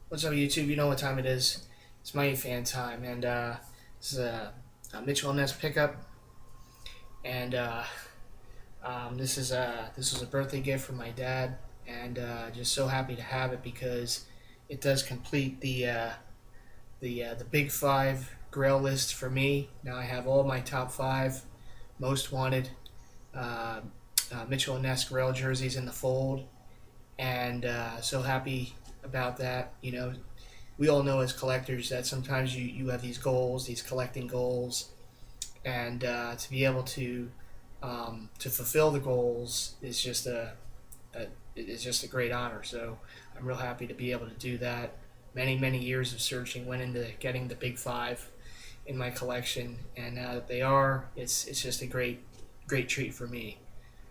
What's up, YouTube? You know what time it is. It's Mighty Fan time, and this is a Mitchell Ness pickup, and this was a birthday gift from my dad, and just so happy to have it because it does complete the Big Five Grail list for me. Now I have all my top five most wanted uh, Mitchell Ness Grail jerseys in the fold, and so happy about that. We all know as collectors that sometimes you have these goals, these collecting goals, and to be able to fulfill the goals is just a great honor. So I'm real happy to be able to do that. Many years of searching went into getting the big five in my collection, and now that they are, it's just a great treat for me.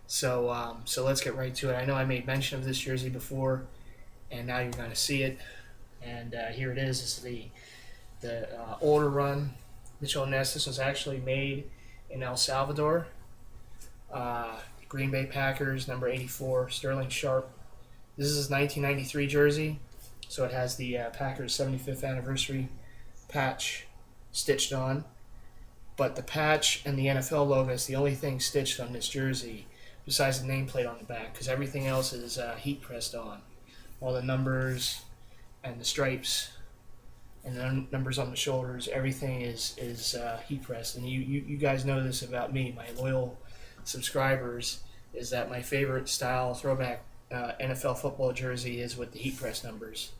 So let's get right to it. I know I made mention of this jersey before, and now you're going to see it. And here it is. This is the older run Mitchell Ness. This was actually made in El Salvador. Green Bay Packers, number 84, Sterling Sharp. This is his 1993 jersey, so it has the Packers 75th anniversary patch stitched on. But the patch and the NFL logo is the only thing stitched on this jersey besides the nameplate on the back, because everything else is heat pressed on. All the numbers and the stripes and the numbers on the shoulders, everything is heat pressed. And you guys know this about me, my loyal subscribers, is that my favorite style throwback NFL football jersey is with the heat press numbers.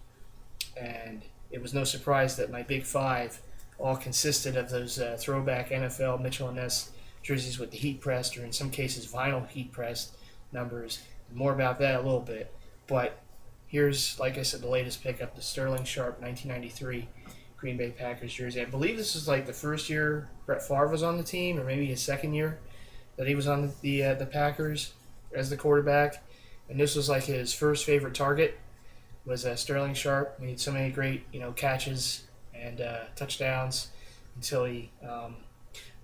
And it was no surprise that my big five all consisted of those throwback NFL Mitchell and Ness jerseys with the heat pressed, or in some cases vinyl heat pressed numbers. More about that a little bit. But here's, like I said, the latest pickup, the Sterling Sharp 1993 Green Bay Packers jersey. I believe this is like the first year Brett Favre was on the team, or maybe his second year that he was on the Packers as the quarterback. And this was like his first favorite target was Sterling Sharp. He made so many great catches and touchdowns until I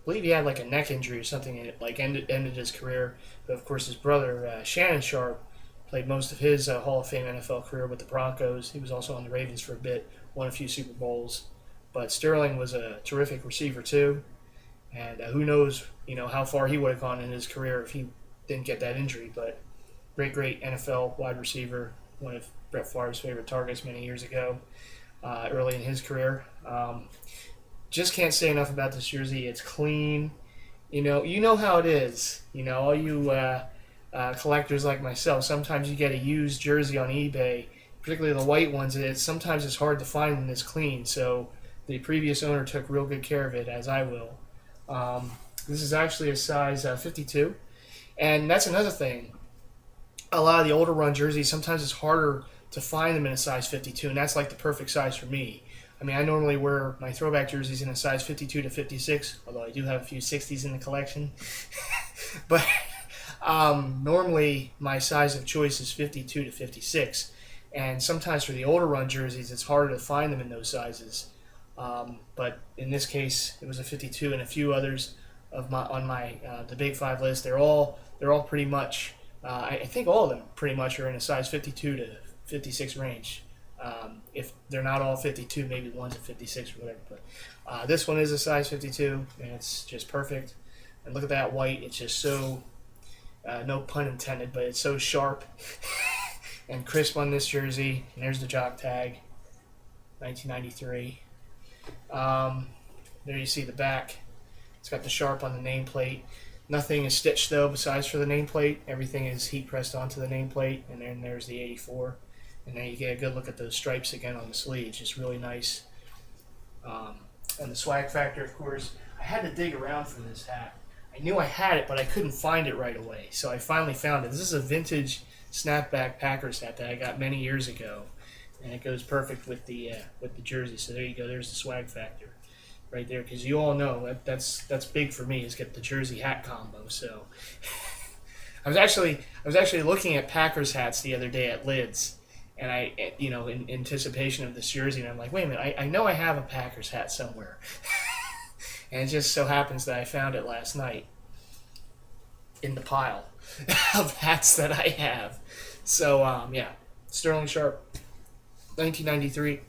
believe he had like a neck injury or something, and it like ended his career. But of course, his brother Shannon Sharp played most of his Hall of Fame NFL career with the Broncos. He was also on the Ravens for a bit, won a few Super Bowls. But Sterling was a terrific receiver too, and who knows, how far he would have gone in his career if he didn't get that injury. But great NFL wide receiver, one of Brett Favre's favorite targets many years ago, early in his career. Just can't say enough about this jersey. It's clean. You know how it is. All you collectors like myself, sometimes you get a used jersey on eBay, particularly the white ones, and sometimes it's hard to find them this clean. So the previous owner took real good care of it, as I will. This is actually a size 52, and that's another thing. A lot of the older run jerseys, sometimes it's harder to find them in a size 52, and that's like the perfect size for me. I mean, I normally wear my throwback jerseys in a size 52 to 56, although I do have a few 60s in the collection. But normally my size of choice is 52 to 56, and sometimes for the older run jerseys, it's harder to find them in those sizes. But in this case, it was a 52, and a few others on my the Big Five list. They're all pretty much. I think all of them pretty much are in a size 52 to 56 range. If they're not all 52, maybe one's a 56 or whatever. But this one is a size 52, and it's just perfect. And look at that white. It's just so, no pun intended, but it's so sharp and crisp on this jersey. And there's the jock tag, 1993. There you see the back. It's got the sharp on the nameplate. Nothing is stitched though, besides for the nameplate. Everything is heat pressed onto the nameplate, and then there's the 84. And then you get a good look at those stripes again on the sleeves. Just really nice. And the swag factor, of course. I had to dig around for this hat. I knew I had it, but I couldn't find it right away. So I finally found it. This is a vintage snapback Packers hat that I got many years ago, and it goes perfect with the jersey. So there you go. There's the swag factor right there, because you all know that's big for me, is get the jersey hat combo. So I was actually looking at Packers hats the other day at Lids, and in anticipation of this jersey, and I'm like, wait a minute, I know I have a Packers hat somewhere. And it just so happens that I found it last night in the pile of hats that I have. So yeah, Sterling Sharp 1993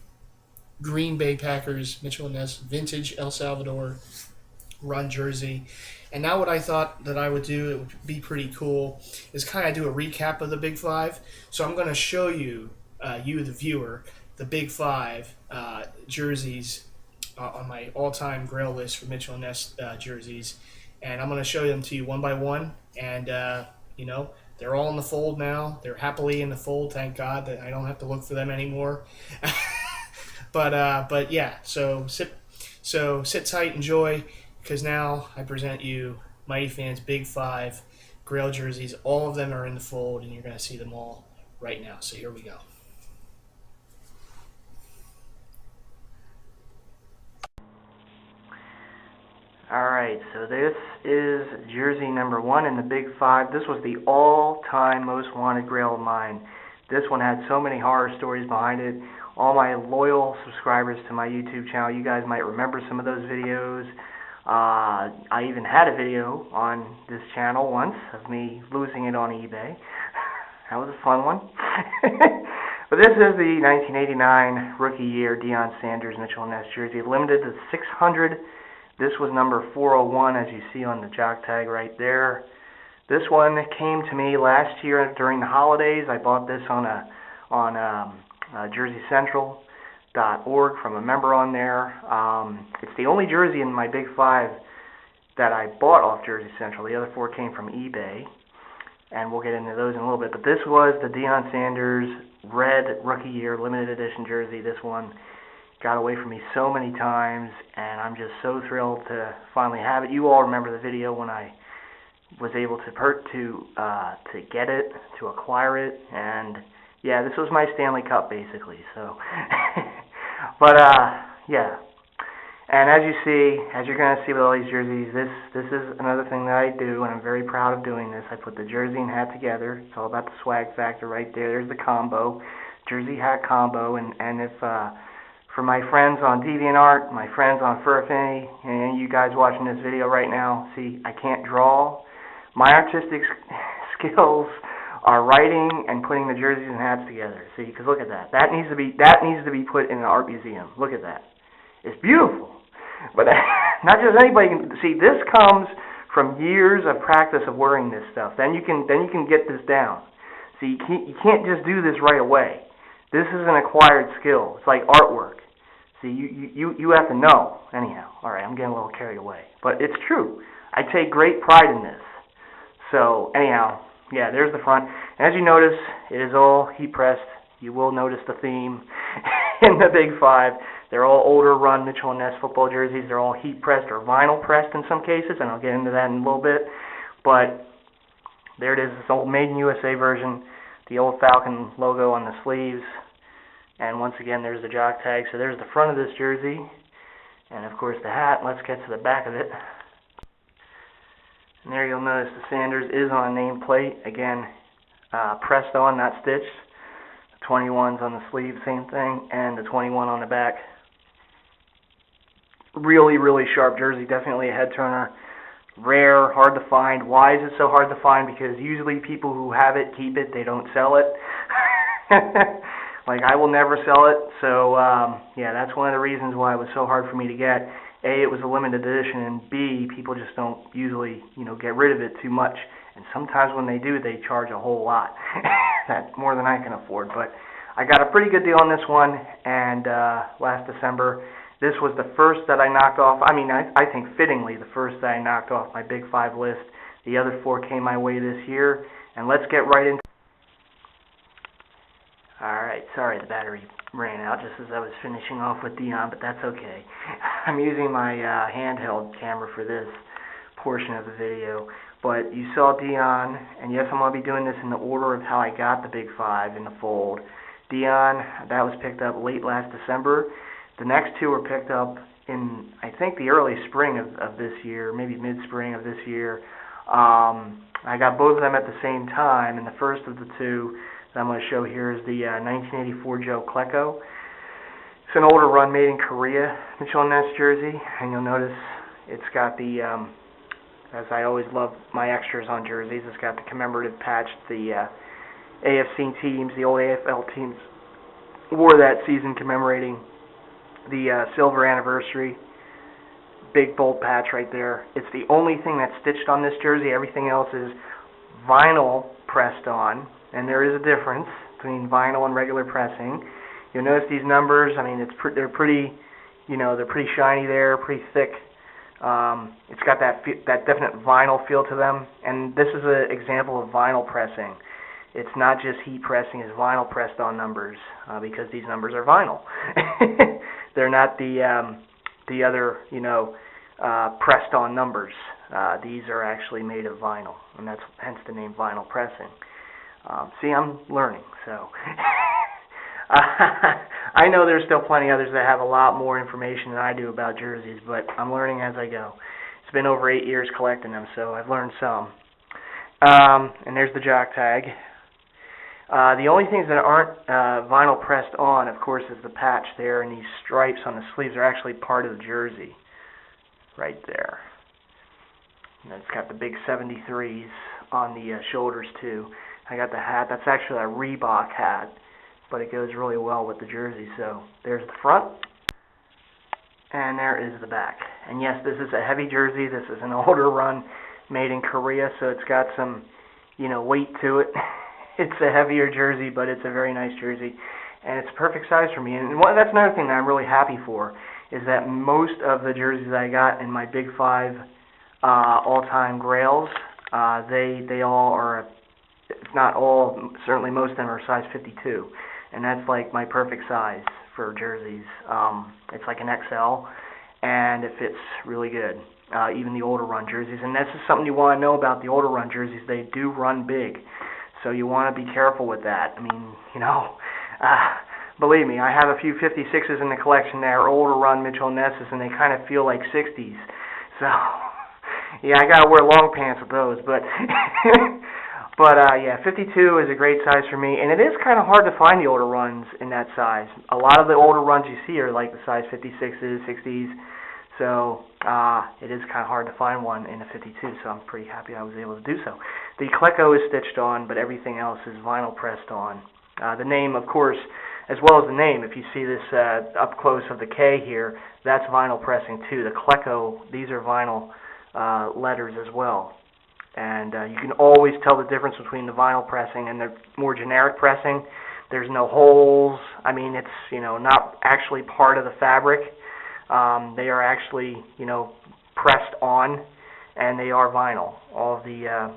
Green Bay Packers Mitchell & Ness vintage El Salvador run jersey. And now what I thought that I would do, it would be pretty cool, is kind of do a recap of the Big Five. So I'm going to show you, you the viewer, the Big Five jerseys on my all-time grail list for Mitchell & Ness jerseys. And I'm going to show them to you one by one. And, they're all in the fold now. They're happily in the fold, thank God, that I don't have to look for them anymore. But yeah, so sit tight, enjoy, because now I present you Mighty Fans Big Five Grail jerseys. All of them are in the fold, and you're going to see them all right now. So here we go. Alright, so this is jersey number 1 in the Big Five. This was the all-time most wanted grail of mine. This one had so many horror stories behind it. All my loyal subscribers to my YouTube channel, you guys might remember some of those videos. I even had a video on this channel once of me losing it on eBay. That was a fun one. But this is the 1989 rookie year Deion Sanders Mitchell & Ness jersey, limited to 600. This was number 401, as you see on the jock tag right there. This one came to me last year during the holidays. I bought this on JerseyCentral.org from a member on there. It's the only jersey in my Big Five that I bought off Jersey Central. The other 4 came from eBay, and we'll get into those in a little bit. But this was the Deion Sanders red rookie year limited edition jersey. This one got away from me so many times, and I'm just so thrilled to finally have it. You all remember the video when I was able to get it, to acquire it, and yeah, this was my Stanley Cup basically. So, but yeah, and as you're gonna see with all these jerseys, this is another thing that I do, and I'm very proud of doing this. I put the jersey and hat together. It's all about the swag factor right there. There's the combo, jersey hat combo, and if for my friends on DeviantArt, my friends on Fur Affinity, and you guys watching this video right now, see, I can't draw. My artistic skills are writing and putting the jerseys and hats together. See, because look at that. That needs to be put in an art museum. Look at that. It's beautiful. But not just anybody can see. This comes from years of practice of wearing this stuff. Then you can get this down. See, you can't just do this right away. This is an acquired skill. It's like artwork. See, you have to know. Anyhow, all right, I'm getting a little carried away. But it's true. I take great pride in this. So, anyhow, yeah, there's the front. As you notice, it is all heat pressed. You will notice the theme in the Big Five. They're all older run Mitchell & Ness football jerseys. They're all heat pressed or vinyl pressed in some cases, and I'll get into that in a little bit. But there it is, this old Made in USA version. The old Falcon logo on the sleeves. And once again, there's the jock tag. So there's the front of this jersey. And of course the hat. Let's get to the back of it. And there you'll notice the Sanders is on a nameplate. Again, pressed on, not stitched. The 21's on the sleeve, same thing. And the 21 on the back. Really, really sharp jersey. Definitely a head turner. Rare, hard to find. Why is it so hard to find? Because usually people who have it keep it. They don't sell it. Like, I will never sell it. So, yeah, that's one of the reasons why it was so hard for me to get. A, it was a limited edition, and B, people just don't usually, get rid of it too much. And sometimes when they do, they charge a whole lot. That's more than I can afford. But I got a pretty good deal on this one, and last December, this was the first that I knocked off. I mean, I think fittingly the first that I knocked off my Big Five list. The other 4 came my way this year. And let's get right into. Alright, sorry the battery ran out just as I was finishing off with Deion, but that's okay. I'm using my handheld camera for this portion of the video. But you saw Deion, and yes, I'm going to be doing this in the order of how I got the Big Five in the fold. Deion, that was picked up late last December. The next 2 were picked up in, I think, the early spring of this year, maybe mid-spring of this year. I got both of them at the same time, and the first of the 2 that I'm going to show here is the 1984 Joe Klecko. It's an older run made in Korea Mitchell & Ness jersey, and you'll notice it's got the, as I always love my extras on jerseys, it's got the commemorative patch, the AFC teams, the old AFL teams wore that season commemorating the silver anniversary. Big bold patch right there. It's the only thing that's stitched on this jersey. Everything else is vinyl pressed on, and there is a difference between vinyl and regular pressing. You'll notice these numbers. I mean, they're pretty, they're pretty shiny there, pretty thick. It's got that definite vinyl feel to them, and this is an example of vinyl pressing. It's not just heat pressing; it's vinyl pressed on numbers because these numbers are vinyl. They're not the other, pressed on numbers. These are actually made of vinyl, and that's hence the name vinyl pressing. See, I'm learning, so I know there's still plenty others that have a lot more information than I do about jerseys, but I'm learning as I go. It's been over 8 years collecting them, so I've learned some. And there's the jock tag. The only things that aren't vinyl pressed on, of course, is the patch there, and these stripes on the sleeves are actually part of the jersey, right there. And it's got the big 73s on the shoulders too. I got the hat. That's actually a Reebok hat, but it goes really well with the jersey. So there's the front, and there is the back. And yes, this is a heavy jersey. This is an older run made in Korea, so it's got some, weight to it. It's a heavier jersey, but it's a very nice jersey, and it's a perfect size for me. And that's another thing that I'm really happy for, is that most of the jerseys I got in my Big 5 all-time grails, they all are, if not all, certainly most of them are size 52, and that's like my perfect size for jerseys. It's like an XL, and it fits really good. Even the older run jerseys, and this is something you want to know about the older run jerseys. They do run big, so you want to be careful with that. I mean, believe me, I have a few 56s in the collection that are older run Mitchell & Nesses, and they kind of feel like 60s. So, yeah, I gotta wear long pants with those, but yeah, 52 is a great size for me, and it is kind of hard to find the older runs in that size. A lot of the older runs you see are like the size 56s, 60s. So it is kind of hard to find one in a 52, so I'm pretty happy I was able to do so. The Klecko is stitched on, but everything else is vinyl pressed on. The name, of course, as well as the name, if you see this up close of the K here, that's vinyl pressing too. The Klecko, these are vinyl letters as well. And you can always tell the difference between the vinyl pressing and the more generic pressing. There's no holes. I mean, it's not actually part of the fabric. They are actually, pressed on, and they are vinyl. All of the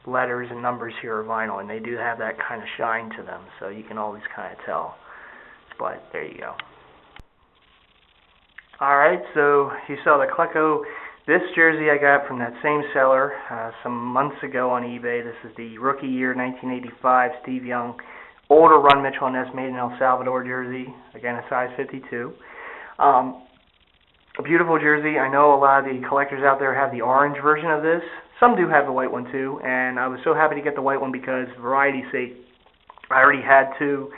letters and numbers here are vinyl, and they do have that kind of shine to them, so you can always kind of tell. But there you go. Alright, so you saw the Klecko. This jersey I got from that same seller some months ago on eBay. This is the rookie year 1985 Steve Young older run Mitchell & Ness made in El Salvador jersey. Again, a size 52. A beautiful jersey. I know a lot of the collectors out there have the orange version of this. Some do have the white one too, and I was so happy to get the white one because, variety's sake, I already had two.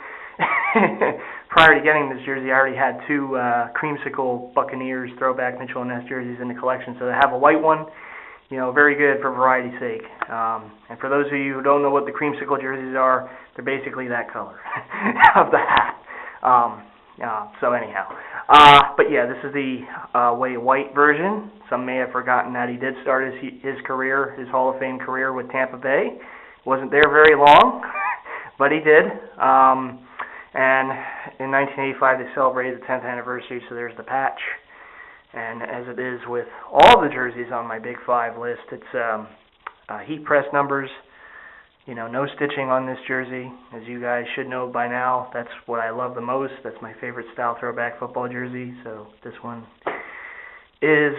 Prior to getting this jersey, I already had two creamsicle Buccaneers throwback Mitchell & Ness jerseys in the collection, so to have a white one, very good for variety's sake. And for those of you who don't know what the creamsicle jerseys are, they're basically that color of the hat. So anyhow, but yeah, this is the way white version. Some may have forgotten that he did start his career, his Hall of Fame career with Tampa Bay. Wasn't there very long, but he did. And in 1985, they celebrated the 10th anniversary, so there's the patch. And as it is with all the jerseys on my Big 5 list, it's heat press numbers. No stitching on this jersey. As you guys should know by now, that's what I love the most. That's my favorite style throwback football jersey. So this one is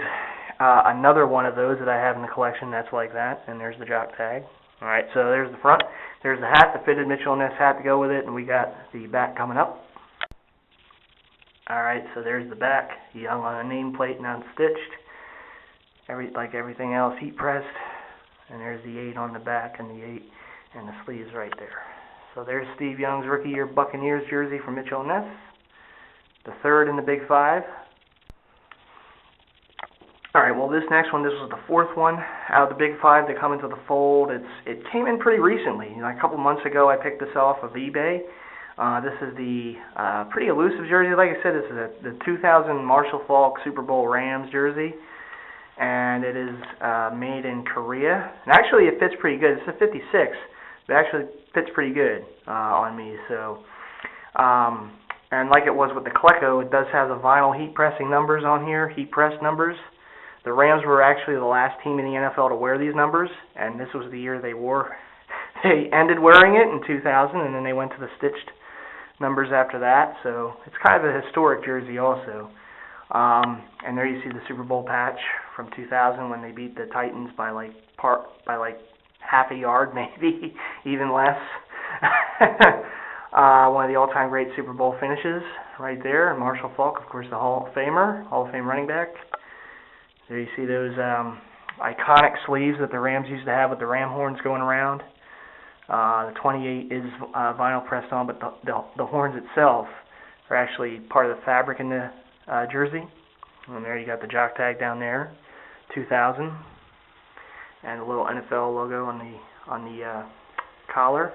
another one of those that I have in the collection that's like that. And there's the jock tag. All right, so there's the front. There's the hat, the fitted Mitchell & Ness hat to go with it, and we got the back coming up. All right, so there's the back. Young on a nameplate, not stitched. Like everything else, heat pressed. And there's the 8 on the back and the 8 and the sleeves right there. So there's Steve Young's rookie year Buccaneers jersey from Mitchell & Ness. The third in the Big 5. Alright, well this next one, this was the fourth one out of the Big 5 to come into the fold. It came in pretty recently. A couple months ago I picked this off of eBay. This is the pretty elusive jersey. Like I said, this is the 2000 Marshall Faulk Super Bowl Rams jersey, and it is made in Korea. And actually, it fits pretty good. It's a 56, but it actually fits pretty good on me. So, and like it was with the Coleco, it does have the vinyl heat pressing numbers on here, heat pressed numbers. The Rams were actually the last team in the NFL to wear these numbers, and this was the year they ended wearing it in 2000, and then they went to the stitched numbers after that. So it's kind of a historic jersey also. And there you see the Super Bowl patch from 2000 when they beat the Titans by like half a yard, maybe even less. One of the all-time great Super Bowl finishes right there. Marshall Faulk, of course, the Hall of Fame running back. There you see those iconic sleeves that the Rams used to have with the ram horns going around. The 28 is vinyl pressed on, but the horns itself are actually part of the fabric in the jersey. And there you got the jock tag down there, 2000, and a little NFL logo on the collar.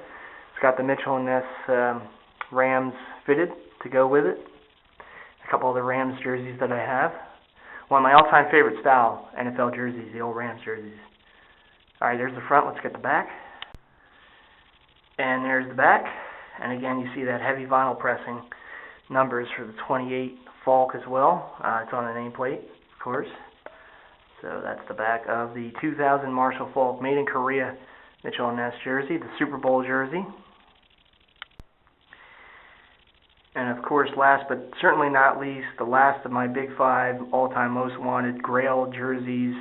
It's got the Mitchell & Ness Rams fitted to go with it. A couple other Rams jerseys that I have. One of my all-time favorite style NFL jerseys, the old Rams jerseys. All right, there's the front. Let's get the back. And there's the back. And again, you see that heavy vinyl pressing numbers for the 28 Faulk as well. It's on the nameplate, of course. So that's the back of the 2000 Marshall Faulk made in Korea Mitchell & Ness jersey, the Super Bowl jersey. And of course, last but certainly not least, the last of my Big 5 all-time most wanted Grail jerseys.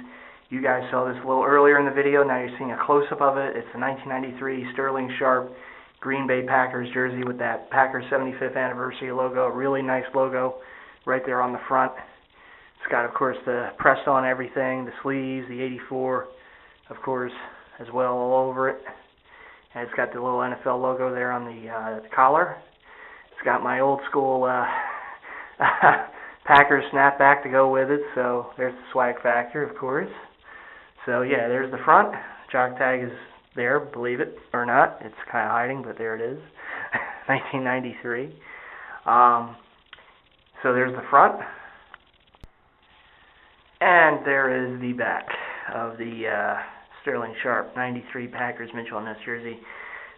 You guys saw this a little earlier in the video. Now you're seeing a close-up of it. It's the 1993 Sterling Sharp Green Bay Packers jersey with that Packers 75th anniversary logo. Really nice logo right there on the front. It's got, of course, the pressed on everything, the sleeves, the 84, of course, as well all over it. And it's got the little NFL logo there on the collar. It's got my old school Packers snapback to go with it, so there's the swag factor, of course. So yeah, there's the front. Jock tag is there, believe it or not. It's kind of hiding, but there it is. 1993. So there's the front. And there is the back of the Sterling Sharp 93 Packers Mitchell & Ness jersey.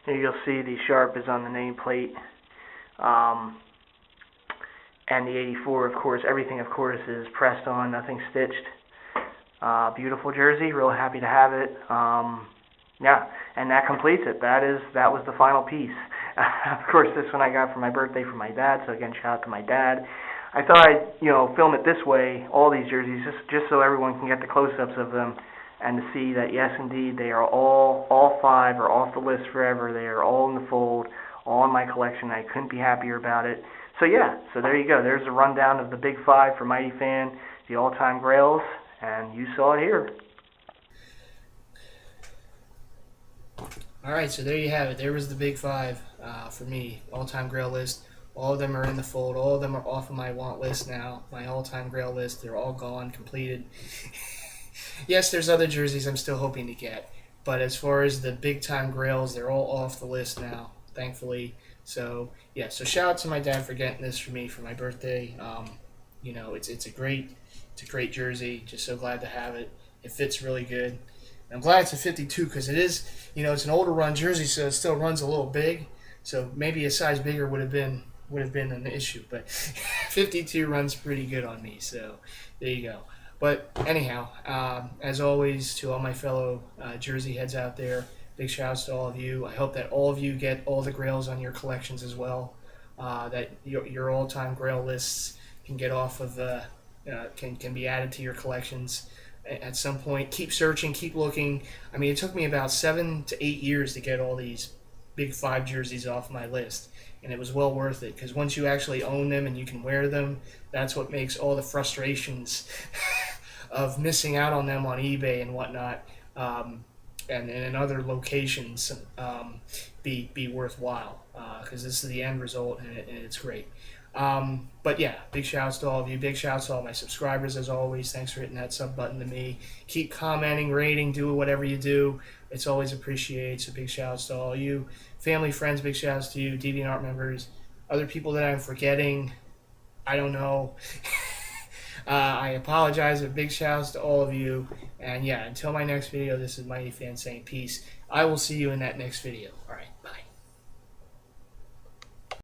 Here you'll see the Sharp is on the nameplate. And the 84, of course, everything, of course, is pressed on, nothing stitched. Beautiful jersey, real happy to have it. Yeah, and that completes it. That was the final piece. Of course, this one I got for my birthday from my dad, so again, shout out to my dad. I thought I'd, film it this way, all these jerseys, just so everyone can get the close-ups of them and to see that, yes, indeed, they are all 5 are off the list forever. They are all in the fold, all in my collection. I couldn't be happier about it. So yeah, so there you go. There's a rundown of the Big 5 for Mighty Fan, the all-time grails, and you saw it here. All right, so there you have it. There was the Big 5 for me, all-time grail list. All of them are in the fold. All of them are off of my want list now, my all-time grail list. They're all gone, completed. Yes, there's other jerseys I'm still hoping to get, but as far as the big-time grails, they're all off the list now, thankfully. So yeah, so shout out to my dad for getting this for me for my birthday. It's a great jersey. Just so glad to have it. It fits really good. And I'm glad it's a 52 because it is, it's an older run jersey, so it still runs a little big. So maybe a size bigger would have been an issue, but 52 runs pretty good on me. So there you go. But anyhow, as always, to all my fellow jersey heads out there, big shouts to all of you. I hope that all of you get all the grails on your collections as well. That your all-time grail lists can get off of can be added to your collections at some point. Keep searching, keep looking. I mean, it took me about 7 to 8 years to get all these Big 5 jerseys off my list, and it was well worth it because once you actually own them and you can wear them, that's what makes all the frustrations of missing out on them on eBay and whatnot. And in other locations be worthwhile because this is the end result and it's great. But yeah, big shouts to all of you. Big shouts to all my subscribers as always. Thanks for hitting that sub button to me. Keep commenting, rating, do whatever you do. It's always appreciated. So big shouts to all you. family, friends, big shout outs to you, DeviantArt members, other people that I'm forgetting. I don't know. I apologize, but big shout outs to all of you. And yeah, until my next video, this is MightyFan saying peace. I will see you in that next video.